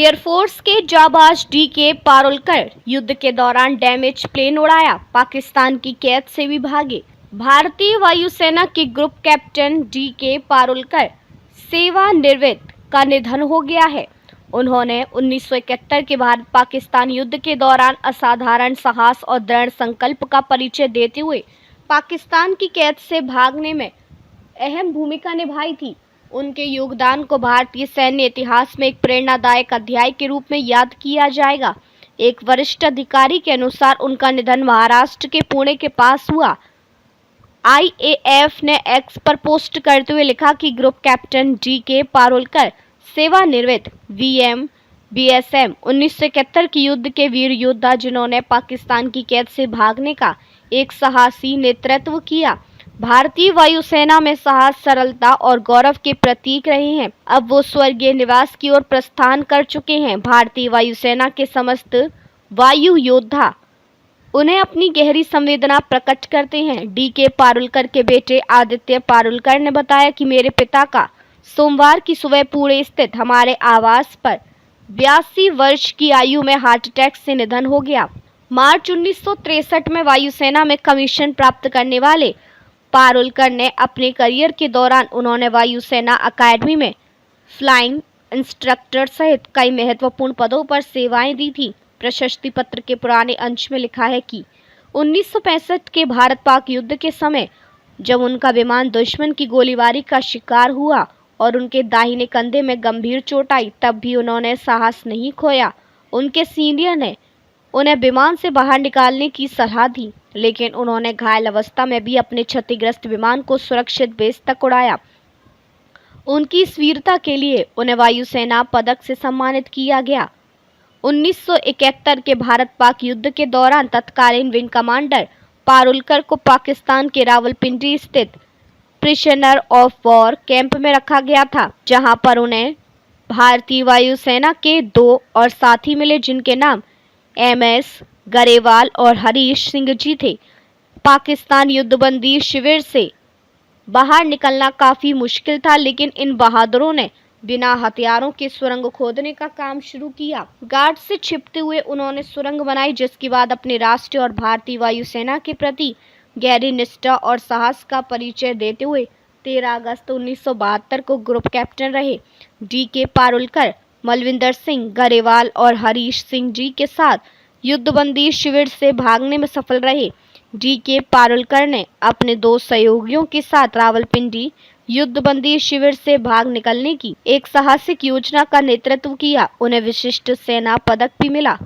Air force के जाबाज DK. Parulkar युद्ध के दौरान डैमेज प्लेन उड़ाया, पाकिस्तान की कैद से भी भागे। भारतीय वायुसेना के ग्रुप कैप्टन डी.के. पारुलकर सेवानिवृत्त का निधन हो गया है। उन्होंने 1971 के भारत पाकिस्तान युद्ध के दौरान असाधारण साहस और दृढ़ संकल्प का परिचय देते हुए पाकिस्तान की कैद से भागने में अहम भूमिका निभाई थी। उनके योगदान को भारतीय सैन्य इतिहास में एक प्रेरणादायक अध्याय के रूप में याद किया जाएगा। एक वरिष्ठ अधिकारी के अनुसार उनका निधन महाराष्ट्र के पुणे के पास हुआ। IAF ने एक्स पर पोस्ट करते हुए लिखा कि ग्रुप कैप्टन डी.के. पारुलकर सेवानिवृत्त BSM 1971 की युद्ध के वीर योद्धा, जिन्होंने पाकिस्तान की कैद से भागने का एक साहसी नेतृत्व किया, भारतीय वायुसेना में साहस, सरलता और गौरव के प्रतीक रहे हैं। अब वो स्वर्गीय निवास की ओर प्रस्थान कर चुके हैं। भारतीय वायुसेना के समस्त वायु योद्धा उन्हें अपनी गहरी संवेदना प्रकट करते हैं। डी.के. पारुलकर के बेटे आदित्य पारुलकर ने बताया कि मेरे पिता का सोमवार की सुबह पुणे स्थित हमारे आवास पर 82 वर्ष की आयु में हार्ट अटैक से निधन हो गया। मार्च 1963 में वायुसेना में कमीशन प्राप्त करने वाले पारुलकर ने अपने करियर के दौरान उन्होंने वायुसेना अकादमी में फ्लाइंग इंस्ट्रक्टर सहित कई महत्वपूर्ण पदों पर सेवाएं दी थी। प्रशस्ति पत्र के पुराने अंश में लिखा है कि 1965 के भारत पाक युद्ध के समय जब उनका विमान दुश्मन की गोलीबारी का शिकार हुआ और उनके दाहिने कंधे में गंभीर चोट आई, तब भी उन्होंने साहस नहीं खोया। उनके सीनियर ने उन्हें विमान से बाहर निकालने की सलाह दी, लेकिन उन्होंने घायल अवस्था में भी अपने क्षतिग्रस्त विमान को सुरक्षित बेस तक उड़ाया। उनकी इस वीरता के लिए उन्हें वायुसेना पदक से सम्मानित किया गया। 1971 के भारत पाक युद्ध के दौरान तत्कालीन विंग कमांडर पारुलकर को पाकिस्तान के रावलपिंडी स्थित प्रिजनर ऑफ वॉर कैंप में रखा गया था, जहां पर उन्हें भारतीय वायुसेना के 2 और साथी मिले, जिनके नाम MS गरेवाल और हरीश सिंह जी थे। पाकिस्तान युद्धबंदी शिविर से बाहर निकलना काफी मुश्किल था, लेकिन इन बहादुरों ने बिना हथियारों के सुरंग खोदने का काम शुरू किया। गार्ड से छिपते हुए उन्होंने सुरंग बनाई, जिसके बाद अपने राष्ट्र और भारतीय वायुसेना के प्रति गहरी निष्ठा और साहस का परिचय देते हुए 13 अगस्त 1972 को ग्रुप कैप्टन रहे। डी.के. पारुलकर मलविंदर सिंह गरेवाल और हरीश सिंह जी के साथ युद्धबंदी शिविर से भागने में सफल रहे। डी.के. पारुलकर ने अपने 2 सहयोगियों के साथ रावलपिंडी युद्धबंदी शिविर से भाग निकलने की एक साहसिक योजना का नेतृत्व किया। उन्हें विशिष्ट सेना पदक भी मिला।